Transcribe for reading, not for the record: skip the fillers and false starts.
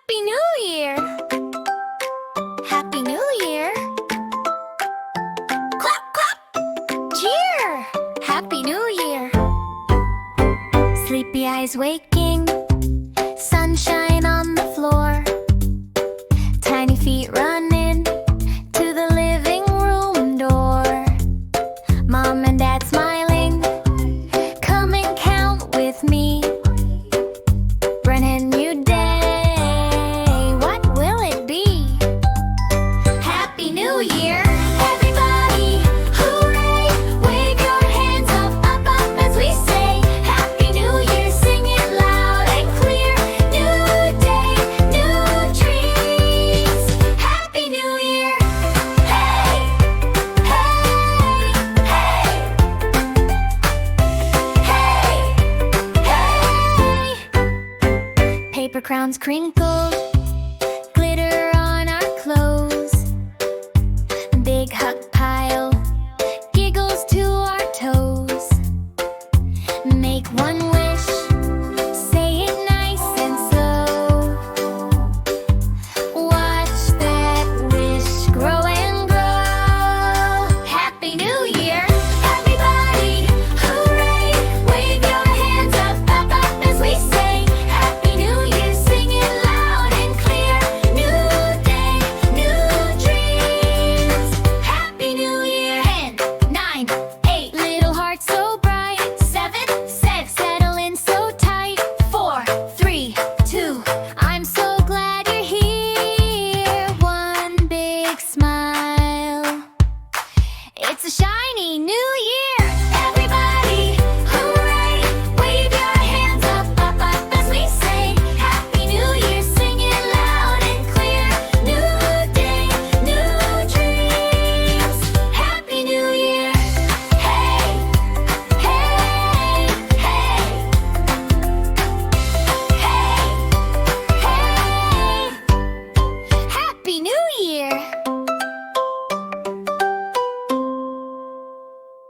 Happy New Year! Happy New Year! Clap, clap! Cheer! Happy New Year! Sleepy eyes waking, sunshine on the floor, tiny feet running to the living room door. Mom and Dad smiling, come and count with me. Brand new day, what will it be? Happy New Year! Everybody, hooray! Wave your hands up, up, up as we say Happy New Year, sing it loud and clear. New day, new dreams. Happy New Year! Hey! Hey! Hey! Hey! Paper crowns crinkled,